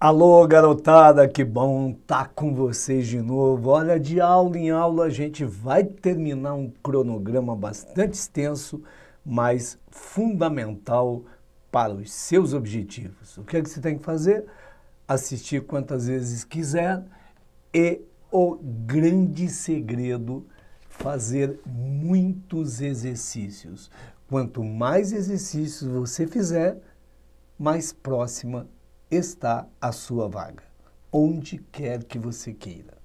Alô, garotada, que bom estar com vocês de novo. Olha, de aula em aula a gente vai terminar um cronograma bastante extenso, mas fundamental para os seus objetivos. O que é que você tem que fazer? Assistir quantas vezes quiser e o grande segredo, fazer muitos exercícios. Quanto mais exercícios você fizer, mais próxima está a sua vaga, onde quer que você queira.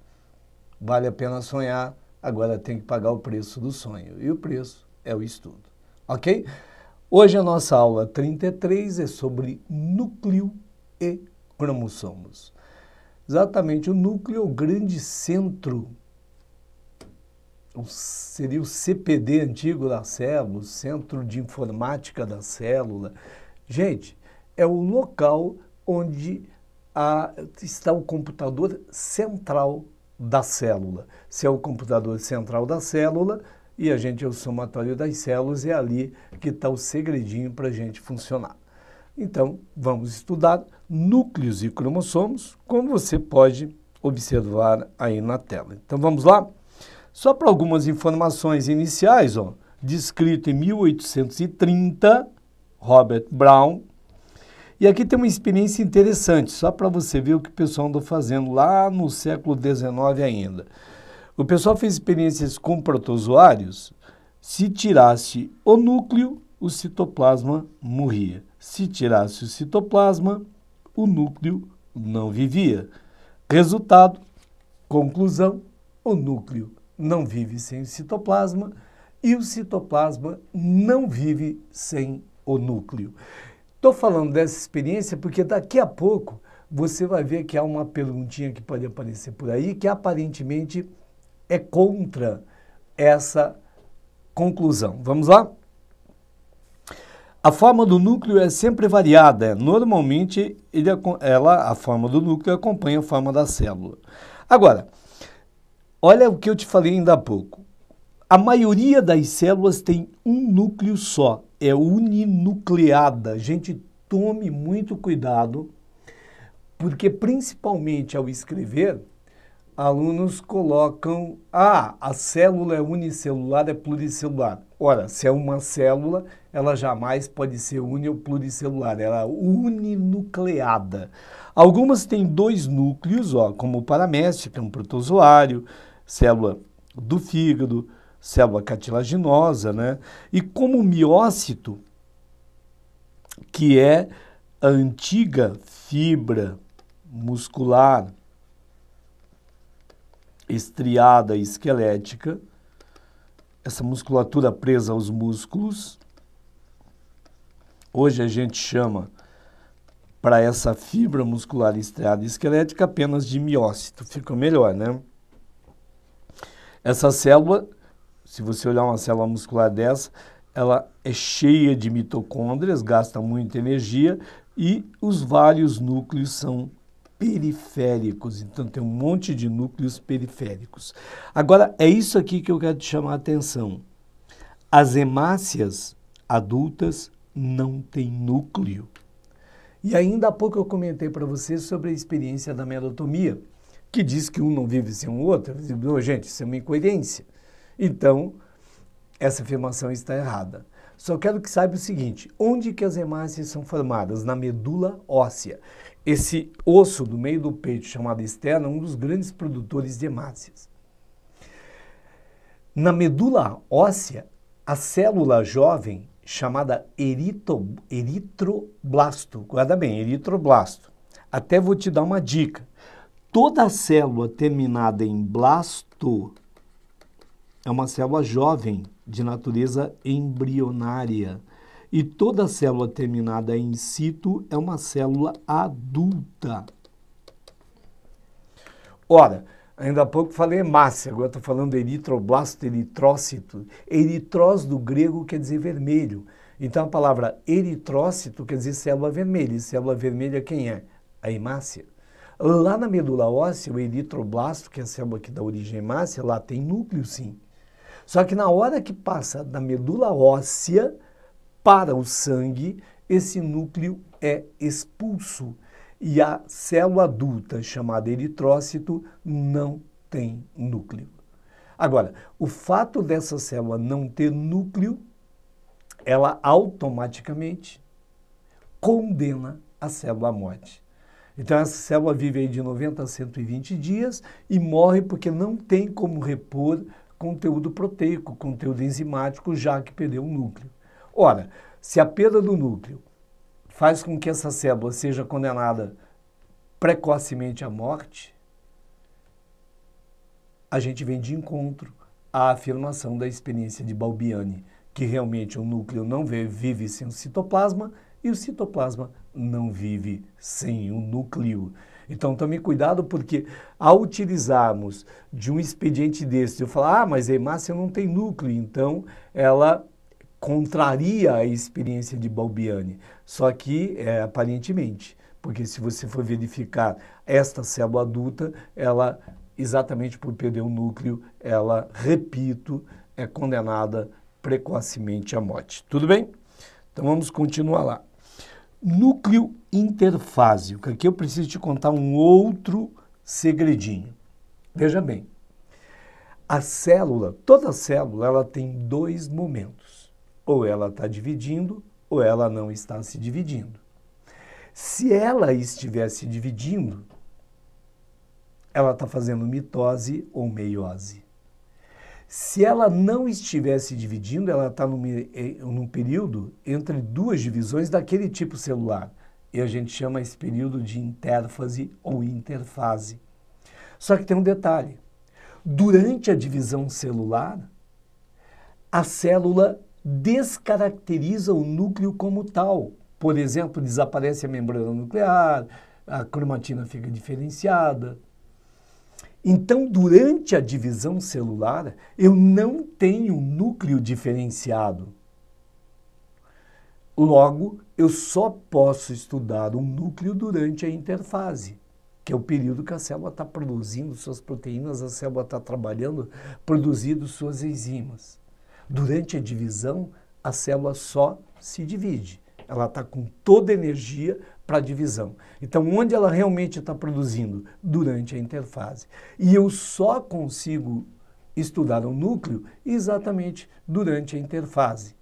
Vale a pena sonhar, agora tem que pagar o preço do sonho, e o preço é o estudo, ok? Hoje a nossa aula 33 é sobre núcleo e cromossomos. Exatamente, o núcleo é o grande centro, seria o CPD antigo da célula, o centro de informática da célula. Gente, é o local onde está o computador central da célula. Se é o computador central da célula e a gente é o somatório das células, é ali que está o segredinho para a gente funcionar. Então, vamos estudar núcleos e cromossomos, como você pode observar aí na tela. Então, vamos lá? Só para algumas informações iniciais, descrito em 1830, Robert Brown. E aqui tem uma experiência interessante, só para você ver o que o pessoal andou fazendo lá no século XIX ainda. O pessoal fez experiências com protozoários. Se tirasse o núcleo, o citoplasma morria. Se tirasse o citoplasma, o núcleo não vivia. Resultado, conclusão, o núcleo não vive sem o citoplasma e o citoplasma não vive sem o núcleo. Estou falando dessa experiência porque daqui a pouco você vai ver que há uma perguntinha que pode aparecer por aí que aparentemente é contra essa conclusão. Vamos lá? A forma do núcleo é sempre variada. Normalmente, a forma do núcleo acompanha a forma da célula. Agora, olha o que eu te falei ainda há pouco. A maioria das células tem um núcleo só, é uninucleada. Gente, tome muito cuidado, porque principalmente ao escrever, alunos colocam, a célula é unicelular, é pluricelular. Ora, se é uma célula, ela jamais pode ser uni ou pluricelular, ela é uninucleada. Algumas têm dois núcleos, como o paramécio, que é um protozoário, célula do fígado, célula cartilaginosa, né? E como o miócito, que é a antiga fibra muscular estriada e esquelética, essa musculatura presa aos músculos, hoje a gente chama para essa fibra muscular estriada e esquelética apenas de miócito, fica melhor, né? Essa célula, se você olhar uma célula muscular dessa, ela é cheia de mitocôndrias, gasta muita energia e os vários núcleos são periféricos. Então, tem um monte de núcleos periféricos. Agora, é isso aqui que eu quero te chamar a atenção. As hemácias adultas não têm núcleo. E ainda há pouco eu comentei para você sobre a experiência da merotomia, que diz que um não vive sem o outro. Eu digo, gente, isso é uma incoerência. Então, essa afirmação está errada. Só quero que saiba o seguinte, onde que as hemácias são formadas? Na medula óssea. Esse osso do meio do peito, chamado externo, é um dos grandes produtores de hemácias. Na medula óssea, a célula jovem, chamada eritroblasto, guarda bem, eritroblasto. Até vou te dar uma dica. Toda célula terminada em blasto é uma célula jovem, de natureza embrionária. E toda célula terminada em cito é uma célula adulta. Ora, ainda há pouco falei hemácia, agora estou falando eritroblasto, eritrócito. Eritrós do grego quer dizer vermelho. Então a palavra eritrócito quer dizer célula vermelha. E célula vermelha quem é? A hemácia. Lá na medula óssea, o eritroblasto, que é a célula que dá origem à hemácia, lá tem núcleo sim. Só que na hora que passa da medula óssea para o sangue, esse núcleo é expulso. E a célula adulta, chamada eritrócito, não tem núcleo. Agora, o fato dessa célula não ter núcleo, ela automaticamente condena a célula à morte. Então, essa célula vive aí de 90 a 120 dias e morre porque não tem como repor conteúdo proteico, conteúdo enzimático, já que perdeu o núcleo. Ora, se a perda do núcleo faz com que essa célula seja condenada precocemente à morte, a gente vem de encontro à afirmação da experiência de Balbiani, que realmente o núcleo não vive sem o citoplasma e o citoplasma não vive sem o núcleo. Então, tome cuidado, porque ao utilizarmos de um expediente desse, eu falar, mas a hemácia não tem núcleo, então ela contraria a experiência de Balbiani. Só que, aparentemente, porque se você for verificar esta célula adulta, ela, exatamente por perder o núcleo, ela, repito, é condenada precocemente à morte. Tudo bem? Então vamos continuar lá. Núcleo interfásico. Aqui eu preciso te contar um outro segredinho. Veja bem, a célula, toda célula, ela tem dois momentos. Ou ela está dividindo, ou ela não está se dividindo. Se ela estiver se dividindo, ela está fazendo mitose ou meiose. Se ela não estiver se dividindo, ela está num período entre duas divisões daquele tipo celular. E a gente chama esse período de intérfase ou interfase. Só que tem um detalhe. Durante a divisão celular, a célula descaracteriza o núcleo como tal. Por exemplo, desaparece a membrana nuclear, a cromatina fica diferenciada. Então, durante a divisão celular, eu não tenho núcleo diferenciado. Logo, eu só posso estudar um núcleo durante a interfase, que é o período que a célula está produzindo suas proteínas, a célula está trabalhando, produzindo suas enzimas. Durante a divisão, a célula só se divide. Ela está com toda a energia para a divisão. Então, onde ela realmente está produzindo? Durante a interfase. E eu só consigo estudar o núcleo exatamente durante a interfase.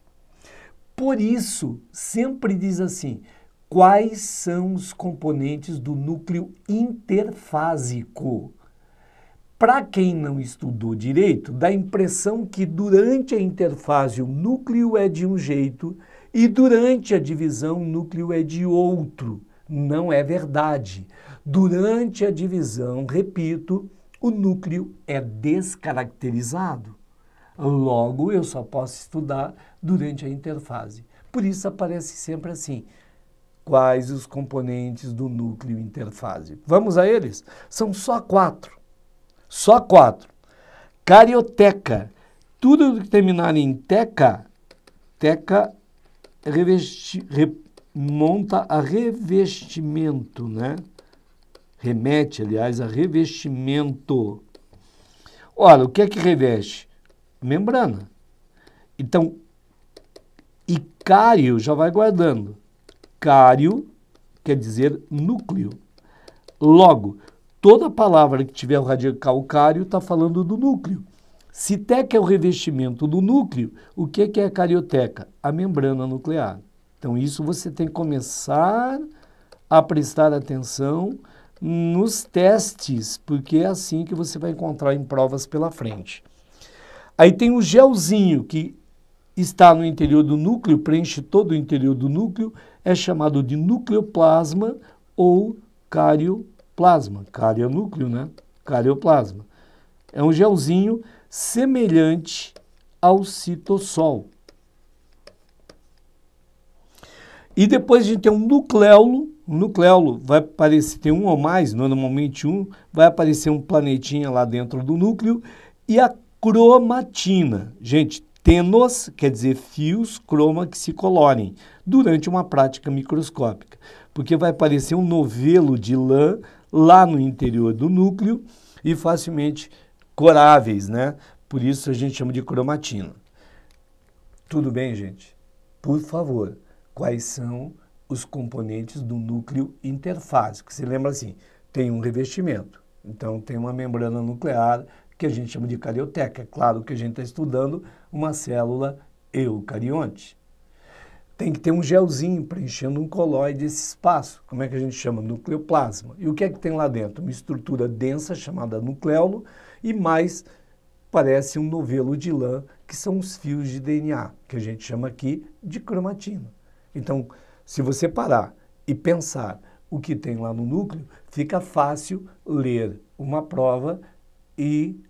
Por isso, sempre diz assim, quais são os componentes do núcleo interfásico? Para quem não estudou direito, dá a impressão que durante a interfase o núcleo é de um jeito e durante a divisão o núcleo é de outro. Não é verdade. Durante a divisão, repito, o núcleo é descaracterizado. Logo, eu só posso estudar durante a interfase. Por isso aparece sempre assim, quais os componentes do núcleo interfásico? Vamos a eles? São só 4. Só 4. Carioteca. Tudo que terminar em teca, remonta a revestimento, né? Remete, aliás, a revestimento. Ora, o que é que reveste? Membrana. Então, e cário já vai guardando. Cário quer dizer núcleo. Logo, toda palavra que tiver o radical cário está falando do núcleo. Se teca é o revestimento do núcleo, o que é a carioteca? A membrana nuclear. Então, isso você tem que começar a prestar atenção nos testes, porque é assim que você vai encontrar em provas pela frente. Aí tem o gelzinho, que está no interior do núcleo, preenche todo o interior do núcleo, é chamado de nucleoplasma ou carioplasma. Cário é núcleo, né? Carioplasma. É um gelzinho semelhante ao citossol. E depois a gente tem um nucleolo. O nucleolo vai aparecer, tem um ou mais, normalmente um, vai aparecer um planetinha lá dentro do núcleo. E a cromatina. Gente, tenos quer dizer fios, croma que se colorem durante uma prática microscópica. Porque vai aparecer um novelo de lã lá no interior do núcleo e facilmente coráveis, né? Por isso a gente chama de cromatina. Tudo bem, gente? Por favor, quais são os componentes do núcleo interfásico. Você lembra assim, tem um revestimento, então tem uma membrana nuclear que a gente chama de carioteca. É claro que a gente está estudando uma célula eucarionte. Tem que ter um gelzinho preenchendo um colóide esse espaço. Como é que a gente chama? Nucleoplasma. E o que é que tem lá dentro? Uma estrutura densa chamada nucleolo e mais parece um novelo de lã, que são os fios de DNA, que a gente chama aqui de cromatina. Então, se você parar e pensar o que tem lá no núcleo, fica fácil ler uma prova e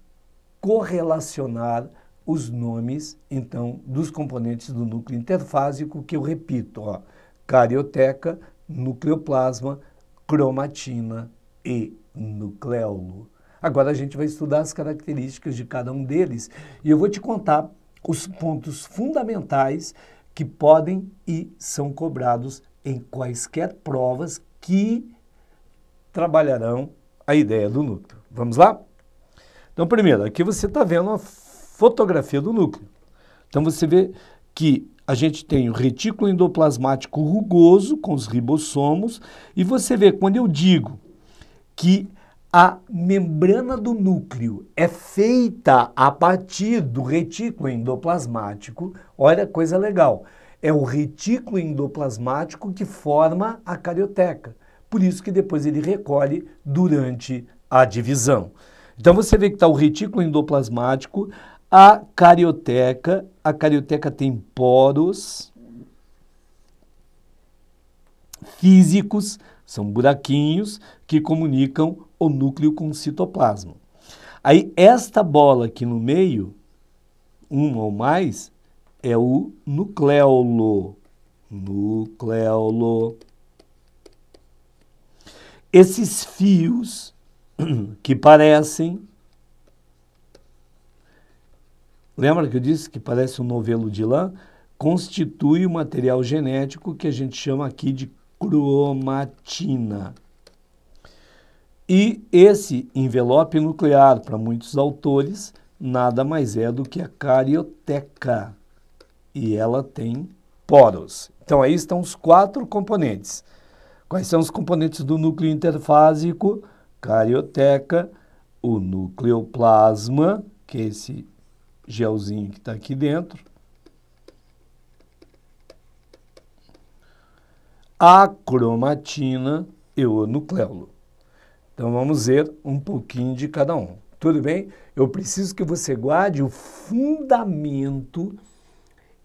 correlacionar os nomes, então, dos componentes do núcleo interfásico, que eu repito, ó, carioteca, nucleoplasma, cromatina e nucleolo. Agora a gente vai estudar as características de cada um deles e eu vou te contar os pontos fundamentais que podem e são cobrados em quaisquer provas que trabalharão a ideia do núcleo. Vamos lá? Então, primeiro, aqui você está vendo a fotografia do núcleo. Então, você vê que a gente tem o retículo endoplasmático rugoso com os ribossomos e você vê, quando eu digo que a membrana do núcleo é feita a partir do retículo endoplasmático, olha, coisa legal, é o retículo endoplasmático que forma a carioteca. Por isso que depois ele recolhe durante a divisão. Então você vê que está o retículo endoplasmático, a carioteca tem poros físicos, são buraquinhos que comunicam o núcleo com o citoplasma. Aí esta bola aqui no meio, uma ou mais, é o nucleolo. Nucleolo. Esses fios que parecem... Lembra que eu disse que parece um novelo de lã? Constitui o material genético que a gente chama aqui de cromatina. E esse envelope nuclear, para muitos autores, nada mais é do que a carioteca. E ela tem poros. Então aí estão os 4 componentes. Quais são os componentes do núcleo interfásico? Carioteca, o nucleoplasma, que é esse gelzinho que está aqui dentro, a cromatina e o nucleolo. Então vamos ver um pouquinho de cada um. Tudo bem? Eu preciso que você guarde o fundamento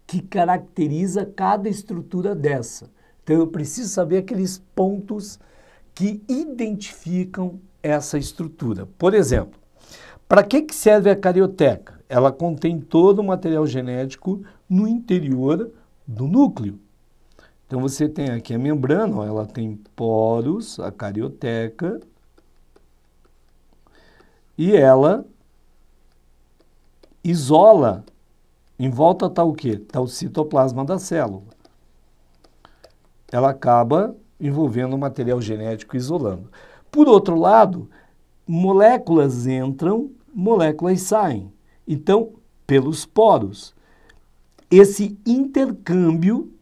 que caracteriza cada estrutura dessa. Então eu preciso saber aqueles pontos que identificam essa estrutura. Por exemplo, para que serve a carioteca? Ela contém todo o material genético no interior do núcleo. Então você tem aqui a membrana, ó, ela tem poros, a carioteca, e ela isola. Em volta está o quê? Está o citoplasma da célula. Ela acaba envolvendo o material genético isolando. Por outro lado, moléculas entram, moléculas saem. Então, pelos poros. Esse intercâmbio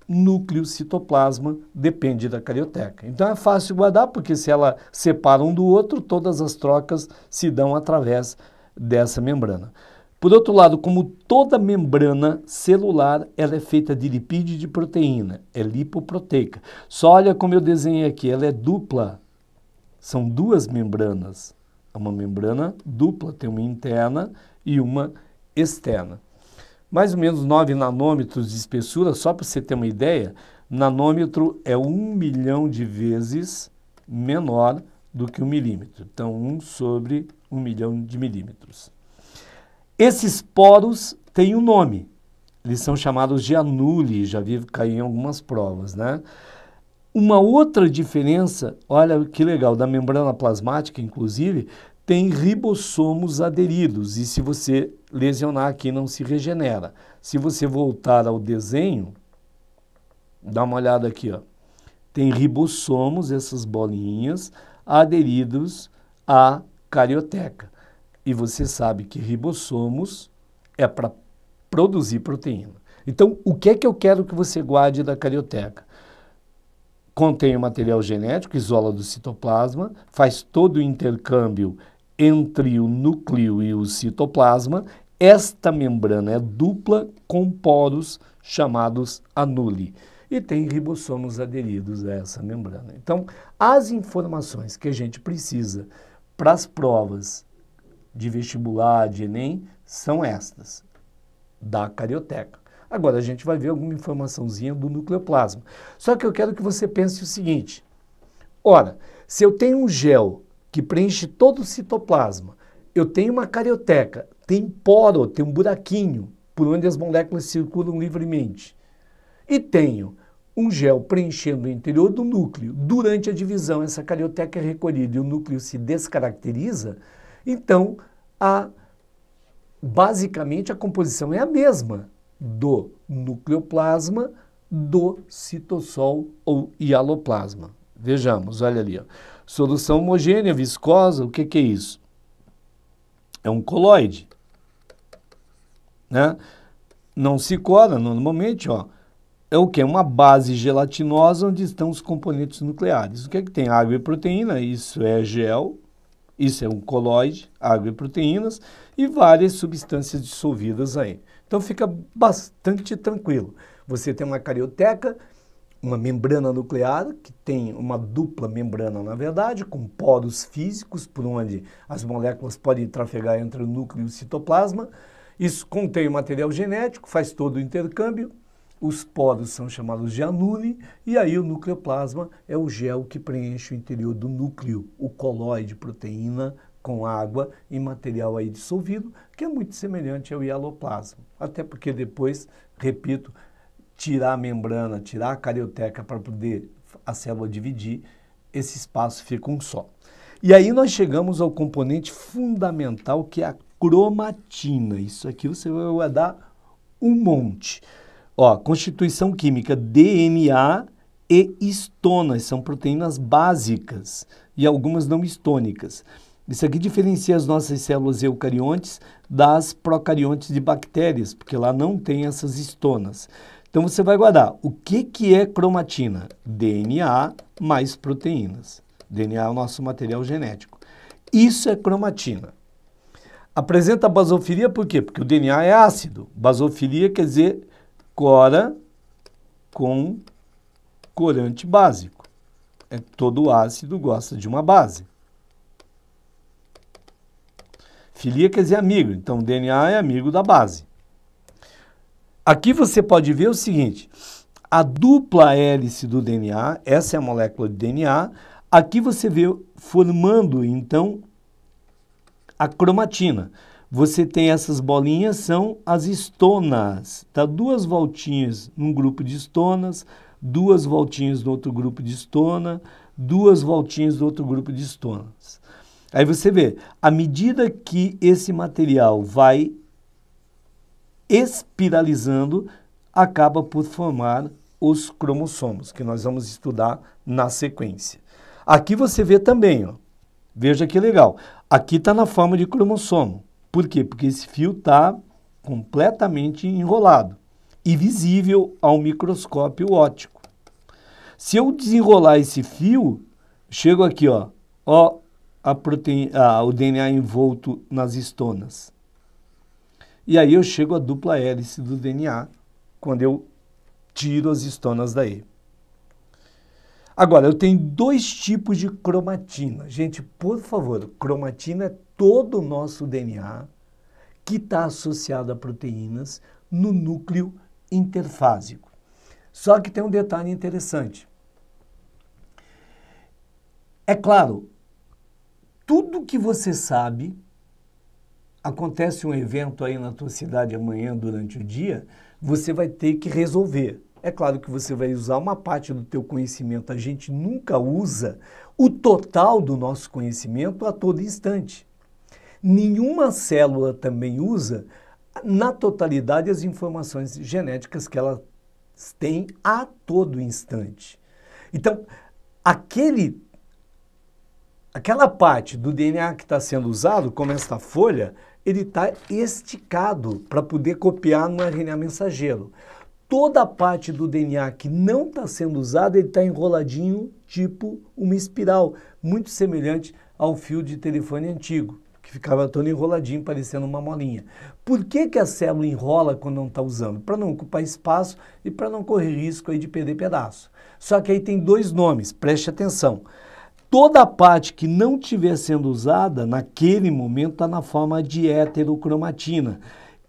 núcleo-citoplasma depende da carioteca. Então é fácil guardar, porque se ela separa um do outro, todas as trocas se dão através dessa membrana. Por outro lado, como toda membrana celular, ela é feita de lipídio e de proteína, é lipoproteica. Só olha como eu desenhei aqui, ela é dupla, são 2 membranas. É uma membrana dupla, tem uma interna e uma externa. Mais ou menos 9 nanômetros de espessura, só para você ter uma ideia, nanômetro é 1 milhão de vezes menor do que 1 milímetro. Então, 1 sobre 1 milhão de milímetros. Esses poros têm um nome, eles são chamados de anule, já vi cair em algumas provas, né? Uma outra diferença, olha que legal, da membrana plasmática, inclusive, tem ribossomos aderidos, e se você lesionar aqui não se regenera. Se você voltar ao desenho, dá uma olhada aqui, ó. Tem ribossomos, essas bolinhas, aderidos à carioteca. E você sabe que ribossomos é para produzir proteína. Então, o que é que eu quero que você guarde da carioteca? contém o material genético, isola do citoplasma, faz todo o intercâmbio entre o núcleo e o citoplasma. Esta membrana é dupla com poros chamados anule e tem ribossomos aderidos a essa membrana. Então, as informações que a gente precisa para as provas de vestibular, de Enem, são estas, da carioteca. Agora, a gente vai ver alguma informaçãozinha do nucleoplasma. Só que eu quero que você pense o seguinte, ora, se eu tenho um gel que preenche todo o citoplasma, eu tenho uma carioteca, tem poro, tem um buraquinho por onde as moléculas circulam livremente, e tenho um gel preenchendo o interior do núcleo. Durante a divisão, essa carioteca é recolhida e o núcleo se descaracteriza, então, basicamente, a composição é a mesma do nucleoplasma, do citossol ou hialoplasma. Vejamos, olha ali, ó. Solução homogênea, viscosa, o que é isso? É um coloide, né? Não se cola normalmente, ó. É o que? Uma base gelatinosa onde estão os componentes nucleares. O que é que tem? Água e proteína, isso é gel, isso é um coloide, água e proteínas e várias substâncias dissolvidas aí. Então fica bastante tranquilo. Você tem uma carioteca, uma membrana nuclear, que tem uma dupla membrana, na verdade, com poros físicos, por onde as moléculas podem trafegar entre o núcleo e o citoplasma. Isso contém o material genético, faz todo o intercâmbio, os poros são chamados de anule, e aí o nucleoplasma é o gel que preenche o interior do núcleo, o coloide, proteína com água e material aí dissolvido, que é muito semelhante ao hialoplasma. Até porque depois, repito, tirar a membrana, tirar a carioteca para poder a célula dividir, esse espaço fica um só. E aí nós chegamos ao componente fundamental, que é a cromatina. Isso aqui você vai guardar um monte. Ó, constituição química, DNA e histonas, são proteínas básicas e algumas não histônicas. Isso aqui diferencia as nossas células eucariontes das procariontes de bactérias, porque lá não tem essas histonas. Então você vai guardar o que é cromatina? DNA mais proteínas. DNA é o nosso material genético. Isso é cromatina. Apresenta basofilia por quê? Porque o DNA é ácido. Basofilia quer dizer cora com corante básico. Todo ácido gosta de uma base. Filia quer dizer amigo, então o DNA é amigo da base. Aqui você pode ver o seguinte, a dupla hélice do DNA, essa é a molécula de DNA, aqui você vê formando, então, a cromatina. Você tem essas bolinhas, são as histonas, tá? 2 voltinhas num grupo de histonas, 2 voltinhas no outro grupo de histona, 2 voltinhas no outro grupo de histonas. Aí você vê, à medida que esse material vai espiralizando, acaba por formar os cromossomos, que nós vamos estudar na sequência. Aqui você vê também, ó, veja que legal, aqui está na forma de cromossomo. Por quê? Porque esse fio está completamente enrolado e visível ao microscópio óptico. Se eu desenrolar esse fio, chego aqui, ó o DNA envolto nas histonas. E aí eu chego à dupla hélice do DNA, quando eu tiro as histonas daí. Agora, eu tenho 2 tipos de cromatina. Gente, por favor, cromatina é todo o nosso DNA que está associado a proteínas no núcleo interfásico. Só que tem um detalhe interessante. É claro, tudo que você sabe, acontece um evento aí na tua cidade amanhã durante o dia, você vai ter que resolver. É claro que você vai usar uma parte do teu conhecimento, a gente nunca usa o total do nosso conhecimento a todo instante. Nenhuma célula também usa na totalidade as informações genéticas que ela tem a todo instante. Então, aquela parte do DNA que está sendo usado, como esta folha, ele está esticado para poder copiar no RNA mensageiro. toda a parte do DNA que não está sendo usada, ele está enroladinho, tipo uma espiral, muito semelhante ao fio de telefone antigo, que ficava todo enroladinho, parecendo uma molinha. Por que a célula enrola quando não está usando? Para não ocupar espaço e para não correr risco aí de perder pedaço. Só que aí tem dois nomes, preste atenção. Toda a parte que não estiver sendo usada, naquele momento, está na forma de heterocromatina.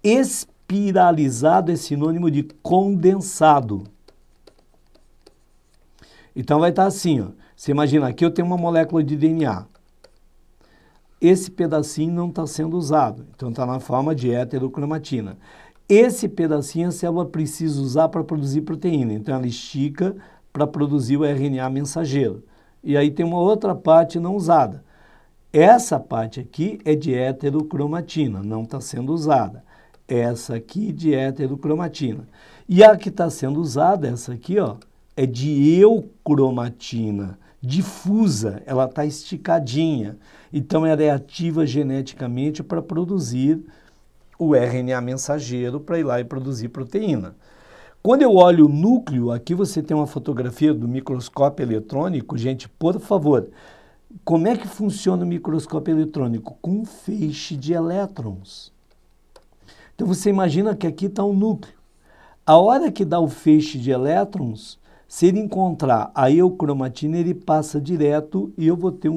Espiralizado é sinônimo de condensado. Então vai estar assim, ó. Você imagina, aqui eu tenho uma molécula de DNA. Esse pedacinho não está sendo usado, então está na forma de heterocromatina. Esse pedacinho a célula precisa usar para produzir proteína, então ela estica para produzir o RNA mensageiro. E aí tem uma outra parte não usada. Essa parte aqui é de heterocromatina, não está sendo usada. Essa aqui de heterocromatina. E a que está sendo usada, essa aqui, ó, é de eucromatina, difusa, ela está esticadinha. Então ela é ativa geneticamente para produzir o RNA mensageiro para ir lá e produzir proteína. Quando eu olho o núcleo, aqui você tem uma fotografia do microscópio eletrônico. Gente, por favor, como é que funciona o microscópio eletrônico? Com um feixe de elétrons. Então você imagina que aqui está o núcleo. A hora que dá o feixe de elétrons, se ele encontrar a eucromatina, ele passa direto e eu vou ter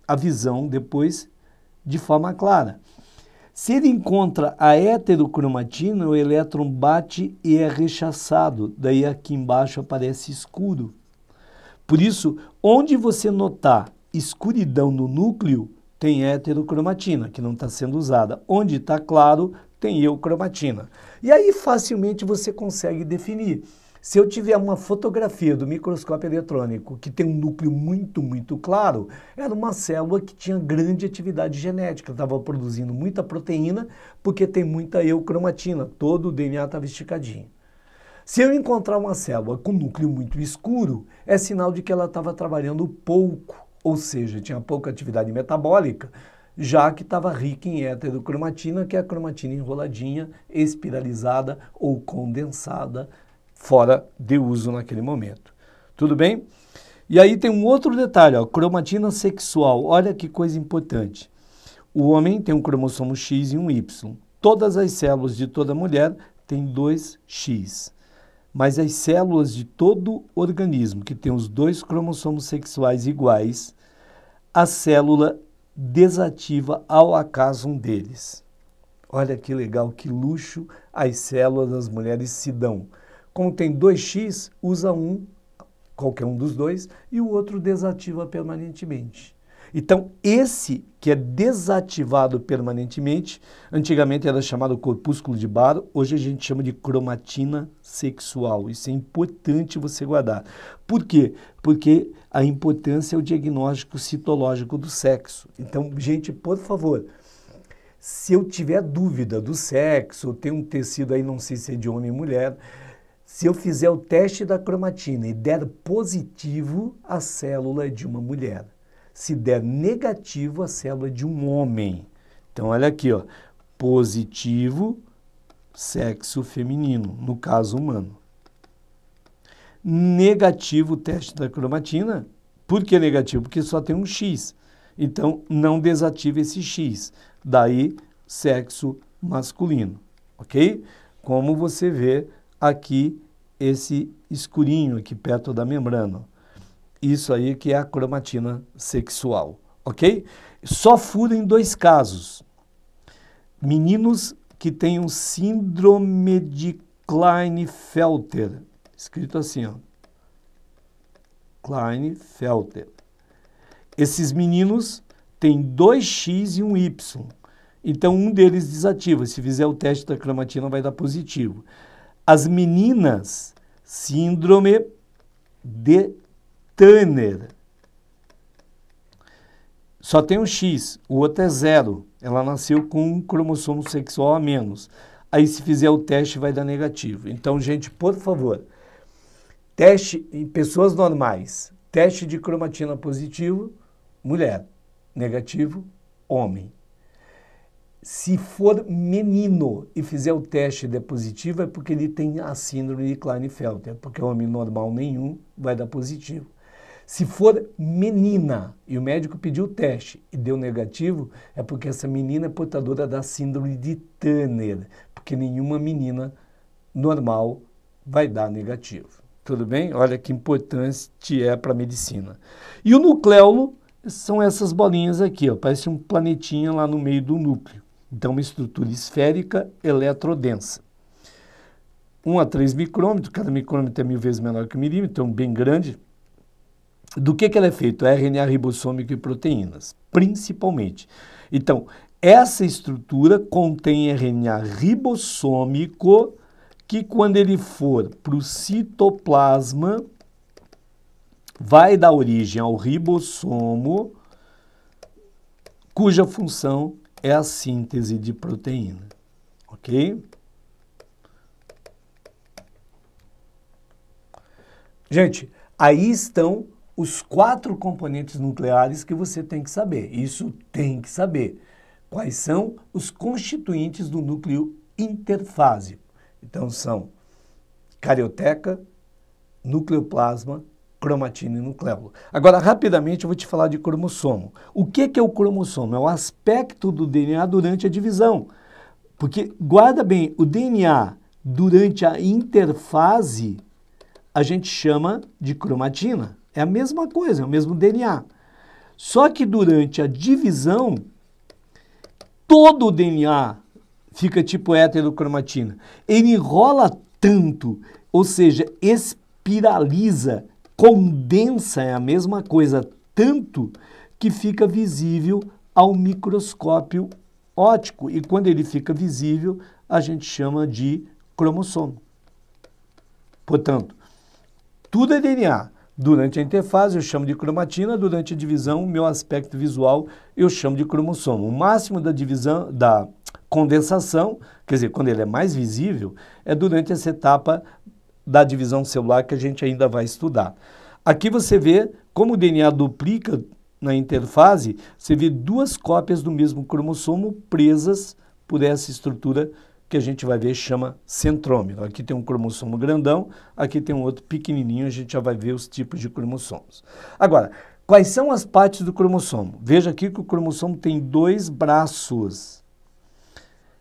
a visão depois de forma clara. Se ele encontra a heterocromatina, o elétron bate e é rechaçado. Daí aqui embaixo aparece escuro. Por isso, onde você notar escuridão no núcleo, tem heterocromatina, que não está sendo usada. Onde está claro, tem eucromatina. E aí facilmente você consegue definir. Se eu tiver uma fotografia do microscópio eletrônico que tem um núcleo muito claro, era uma célula que tinha grande atividade genética, estava produzindo muita proteína porque tem muita eucromatina, todo o DNA estava esticadinho. Se eu encontrar uma célula com núcleo muito escuro, é sinal de que ela estava trabalhando pouco, ou seja, tinha pouca atividade metabólica, já que estava rica em heterocromatina, que é a cromatina enroladinha, espiralizada ou condensada, fora de uso naquele momento. Tudo bem? E aí tem um outro detalhe, ó, cromatina sexual. Olha que coisa importante. O homem tem um cromossomo X e um Y. Todas as células de toda mulher têm 2X. Mas as células de todo organismo que tem os dois cromossomos sexuais iguais, a célula desativa ao acaso um deles. Olha que legal, que luxo as células das mulheres se dão. Como tem 2X, usa um, qualquer um dos dois, e o outro desativa permanentemente. Então, esse que é desativado permanentemente, antigamente era chamado corpúsculo de Barr, hoje a gente chama de cromatina sexual. Isso é importante você guardar. Por quê? Porque a importância é o diagnóstico citológico do sexo. Então, gente, por favor, se eu tiver dúvida do sexo, tem um tecido aí, não sei se é de homem ou mulher, se eu fizer o teste da cromatina e der positivo, a célula é de uma mulher. Se der negativo, a célula é de um homem. Então, olha aqui, ó, positivo, sexo feminino, no caso humano. Negativo o teste da cromatina. Por que negativo? Porque só tem um X. Então, não desativa esse X. Daí, sexo masculino, ok? Como você vê aqui, esse escurinho aqui perto da membrana. Isso aí que é a cromatina sexual, ok? Só fura em 2 casos. Meninos que tenham síndrome de Klinefelter, escrito assim, ó, Klinefelter. Esses meninos têm 2X e um Y. Então, um deles desativa. Se fizer o teste da cromatina, vai dar positivo. As meninas, síndrome de Turner. Só tem um X, o outro é 0. Ela nasceu com um cromossomo sexual a menos. Aí, se fizer o teste, vai dar negativo. Então, gente, por favor, teste em pessoas normais. Teste de cromatina positivo, mulher. Negativo, homem. Se for menino e fizer o teste e der positivo, é porque ele tem a síndrome de Klinefelter, porque homem normal nenhum vai dar positivo. Se for menina e o médico pediu o teste e deu negativo, é porque essa menina é portadora da síndrome de Turner, porque nenhuma menina normal vai dar negativo. Tudo bem? Olha que importante é para a medicina. E o nucleolo são essas bolinhas aqui, ó, parece um planetinha lá no meio do núcleo. Então, uma estrutura esférica eletrodensa. 1 a 3 micrômetros, cada micrômetro é 1000 vezes menor que o milímetro, então bem grande. Do que ela é feito? É RNA ribossômico e proteínas, principalmente. Então, essa estrutura contém RNA ribossômico que, quando ele for para o citoplasma, vai dar origem ao ribossomo, cuja função é a síntese de proteína, ok? Gente, aí estão os 4 componentes nucleares que você tem que saber. Isso tem que saber. Quais são os constituintes do núcleo interfásico? Então são carioteca, nucleoplasma, cromatina e nucleolo. Agora, rapidamente, eu vou te falar de cromossomo. O que é o cromossomo? É o aspecto do DNA durante a divisão. Porque, guarda bem, o DNA durante a interfase, a gente chama de cromatina. É a mesma coisa, é o mesmo DNA. Só que durante a divisão, todo o DNA fica tipo heterocromatina. Ele enrola tanto, ou seja, espiraliza, condensa, é a mesma coisa, tanto que fica visível ao microscópio óptico. E quando ele fica visível, a gente chama de cromossomo. Portanto, tudo é DNA. Durante a interfase eu chamo de cromatina, durante a divisão, o meu aspecto visual eu chamo de cromossomo. O máximo da divisão, da condensação, quer dizer, quando ele é mais visível, é durante essa etapa da divisão celular que a gente ainda vai estudar. Aqui você vê como o DNA duplica na interfase, você vê 2 cópias do mesmo cromossomo presas por essa estrutura que a gente vai ver chama centrômero. Aqui tem um cromossomo grandão, aqui tem um outro pequenininho, a gente já vai ver os tipos de cromossomos. Agora, quais são as partes do cromossomo? Veja aqui que o cromossomo tem 2 braços.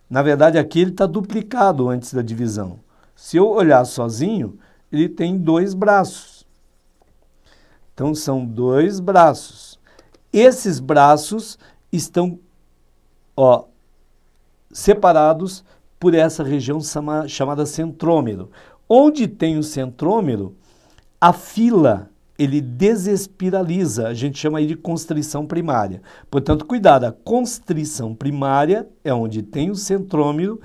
Na verdade, aqui ele está duplicado antes da divisão. Se eu olhar sozinho, ele tem 2 braços. Então, são 2 braços. Esses braços estão, ó, separados por essa região chamada centrômero. Onde tem o centrômero, a fila, ele desespiraliza, a gente chama aí de constrição primária. Portanto, cuidado, a constrição primária é onde tem o centrômero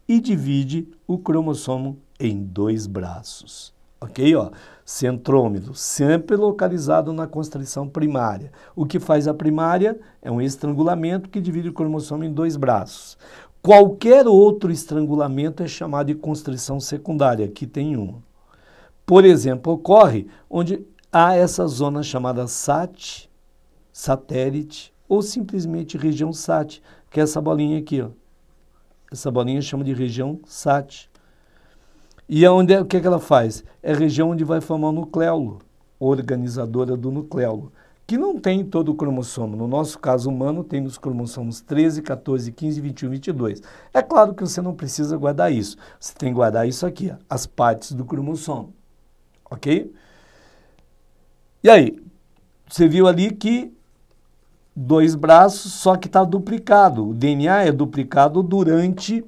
e divide o cromossomo em 2 braços. Ok? Ó, centrômero, sempre localizado na constrição primária. O que faz a primária é um estrangulamento que divide o cromossomo em 2 braços. Qualquer outro estrangulamento é chamado de constrição secundária, aqui tem uma. Por exemplo, ocorre onde há essa zona chamada SAT, satélite, ou simplesmente região SAT, que é essa bolinha aqui, ó. Essa bolinha chama de região SAT. E o que ela faz? É a região onde vai formar o nucleolo, organizadora do nucleolo, que não tem todo o cromossomo. No nosso caso humano, tem os cromossomos 13, 14, 15, 21 e 22. É claro que você não precisa guardar isso. Você tem que guardar isso aqui, ó, as partes do cromossomo. Ok? E aí, você viu ali que 2 braços, só que está duplicado. O DNA é duplicado durante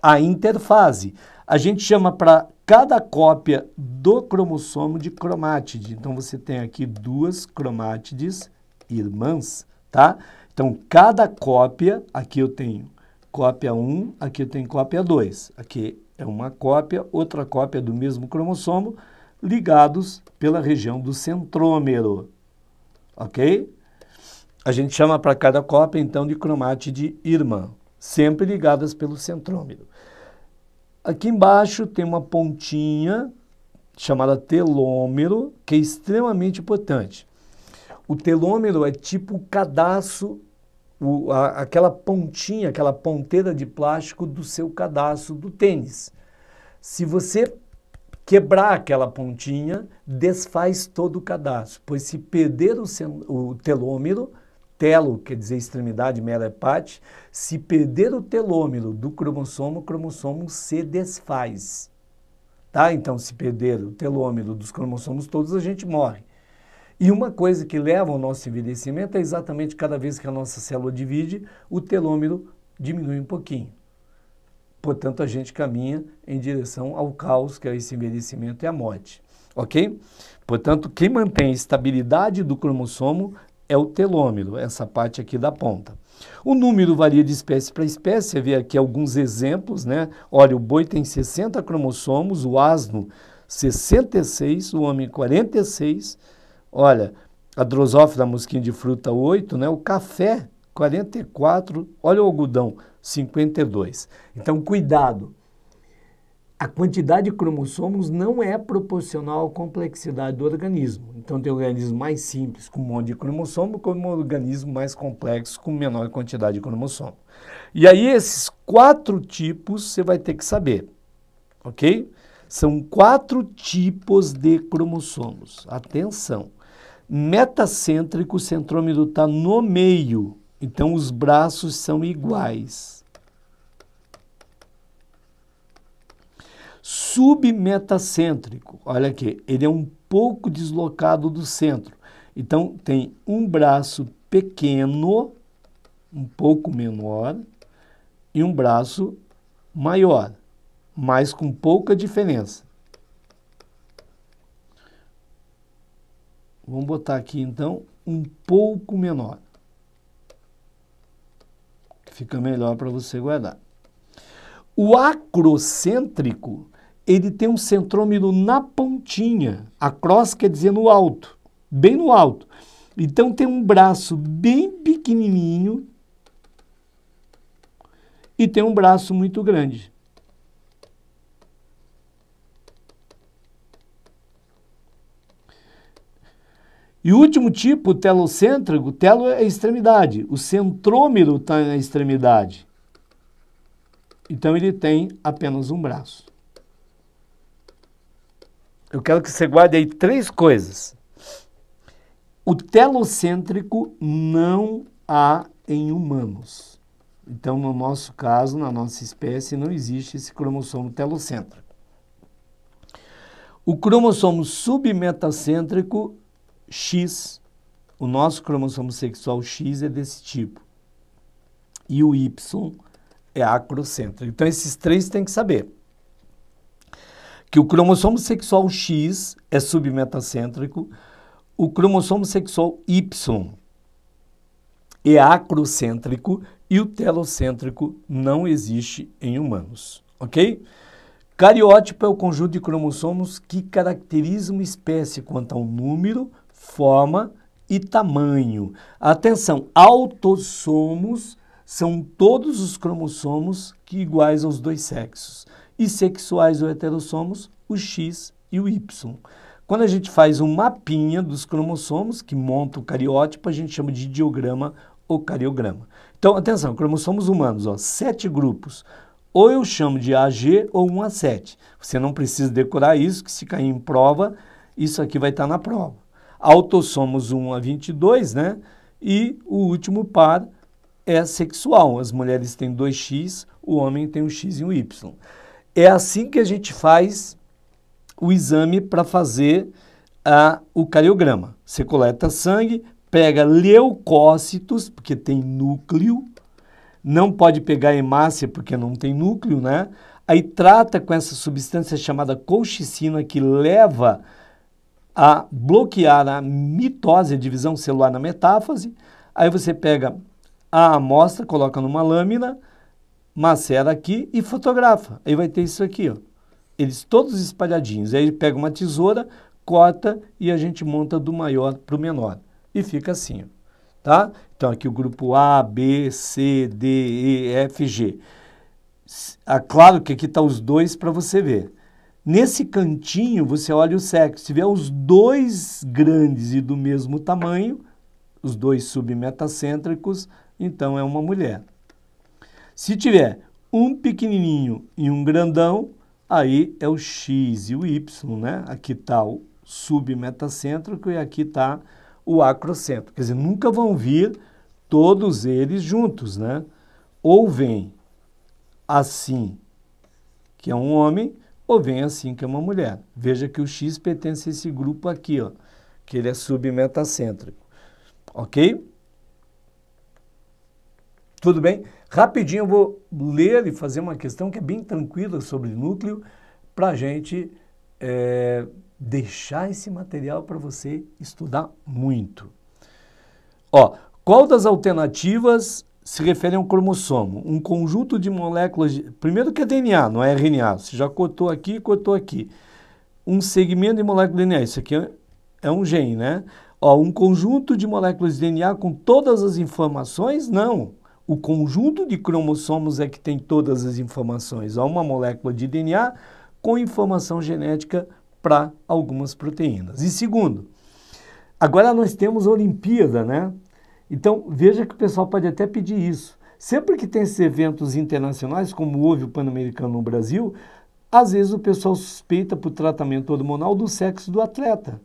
a interfase. A gente chama para cada cópia do cromossomo de cromátide. Então, você tem aqui 2 cromátides irmãs, tá? Então, cada cópia, aqui eu tenho cópia 1, aqui eu tenho cópia 2. Aqui é uma cópia, outra cópia do mesmo cromossomo, ligados pela região do centrômero, ok? A gente chama para cada cópia, então, de cromátide irmã, sempre ligadas pelo centrômero. Aqui embaixo tem uma pontinha chamada telômero, que é extremamente importante. O telômero é tipo o cadastro aquela pontinha, aquela ponteira de plástico do seu cadarço do tênis. Se você quebrar aquela pontinha, desfaz todo o cadarço, pois se perder o telômero, telo quer dizer extremidade, mera é parte, se perder o telômero do cromossomo, o cromossomo se desfaz. Tá? Então, se perder o telômero dos cromossomos todos, a gente morre. E uma coisa que leva ao nosso envelhecimento é exatamente cada vez que a nossa célula divide, o telômero diminui um pouquinho. Portanto, a gente caminha em direção ao caos, que é esse envelhecimento e a morte. Ok? Portanto, quem mantém a estabilidade do cromossomo é o telômero, essa parte aqui da ponta. O número varia de espécie para espécie, você vê aqui alguns exemplos, né? Olha, o boi tem 60 cromossomos, o asno 66, o homem 46, olha, a drosófila, mosquinha de fruta 8, né? O café 44, olha o algodão 52. Então, cuidado. A quantidade de cromossomos não é proporcional à complexidade do organismo. Então, tem organismos mais simples com um monte de cromossomo, como um organismo mais complexo com menor quantidade de cromossomo. E aí, esses 4 tipos você vai ter que saber, ok? São 4 tipos de cromossomos. Atenção! Metacêntrico, o centrômero está no meio, então os braços são iguais. Submetacêntrico, olha aqui, ele é um pouco deslocado do centro. Então, tem um braço pequeno, um pouco menor, e um braço maior, mas com pouca diferença. Vamos botar aqui, então, um pouco menor. Fica melhor para você guardar. O acrocêntrico, ele tem um centrômero na pontinha. Acros quer dizer no alto, bem no alto. Então, tem um braço bem pequenininho e tem um braço muito grande. E o último tipo, o telocêntrico, telo é a extremidade, o centrômero está na extremidade. Então, ele tem apenas um braço. Eu quero que você guarde aí 3 coisas. O telocêntrico não há em humanos. Então, no nosso caso, na nossa espécie, não existe esse cromossomo telocêntrico. O cromossomo submetacêntrico X, o nosso cromossomo sexual X é desse tipo. E o Y é acrocêntrico. Então, esses 3 tem que saber. Que o cromossomo sexual X é submetacêntrico, o cromossomo sexual Y é acrocêntrico e o telocêntrico não existe em humanos, ok? Cariótipo é o conjunto de cromossomos que caracteriza uma espécie quanto ao número, forma e tamanho. Atenção, autossomos são todos os cromossomos que iguais aos 2 sexos. E sexuais ou heterossomos, o X e o Y. Quando a gente faz um mapinha dos cromossomos, que monta o cariótipo, a gente chama de diagrama ou cariograma. Então, atenção, cromossomos humanos, 7 grupos. Ou eu chamo de AG ou 1 a 7. Você não precisa decorar isso, que se cair em prova, isso aqui vai estar na prova. Autossomos 1 a 22, né? E o último par é sexual. As mulheres têm 2X, o homem tem um X e um Y. É assim que a gente faz o exame para fazer o cariograma. Você coleta sangue, pega leucócitos, porque tem núcleo, não pode pegar hemácia porque não tem núcleo, né? Aí trata com essa substância chamada colchicina que leva a bloquear a mitose, a divisão celular na metáfase. Aí você pega a amostra, coloca numa lâmina, macera aqui e fotografa. Aí vai ter isso aqui, ó. Eles todos espalhadinhos. Aí pega uma tesoura, corta e a gente monta do maior para o menor. E fica assim, ó, tá? Então aqui o grupo A, B, C, D, E, F, G. Claro que aqui está os 2 para você ver. Nesse cantinho você olha o sexo. Se tiver os 2 grandes e do mesmo tamanho, os 2 submetacêntricos, então é uma mulher. Se tiver um pequenininho e um grandão, aí é o X e o Y, né? Aqui está o submetacêntrico e aqui está o acrocêntrico. Quer dizer, nunca vão vir todos eles juntos, né? Ou vem assim, que é um homem, ou vem assim, que é uma mulher. Veja que o X pertence a esse grupo aqui, ó, que ele é submetacêntrico. Ok? Tudo bem? Rapidinho eu vou ler e fazer uma questão que é bem tranquila sobre núcleo para a gente deixar esse material para você estudar muito. Ó, qual das alternativas se refere a um cromossomo? Um conjunto de moléculas... Primeiro que é DNA, não é RNA. Você já cortou aqui. Um segmento de molécula de DNA. Isso aqui é um gene, né? Ó, um conjunto de moléculas de DNA com todas as informações? Não. O conjunto de cromossomos é que tem todas as informações. Há uma molécula de DNA com informação genética para algumas proteínas. E segundo, agora nós temos a Olimpíada, né? Então, veja que o pessoal pode até pedir isso. Sempre que tem esses eventos internacionais, como houve o Pan-Americano no Brasil, às vezes o pessoal suspeita por tratamento hormonal do sexo do atleta.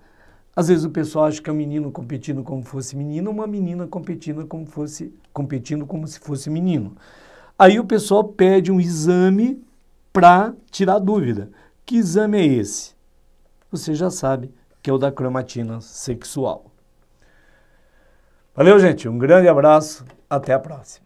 Às vezes o pessoal acha que é um menino competindo como fosse menina, uma menina competindo como se fosse menino. Aí o pessoal pede um exame para tirar dúvida. Que exame é esse? Você já sabe que é o da cromatina sexual. Valeu, gente. Um grande abraço. Até a próxima.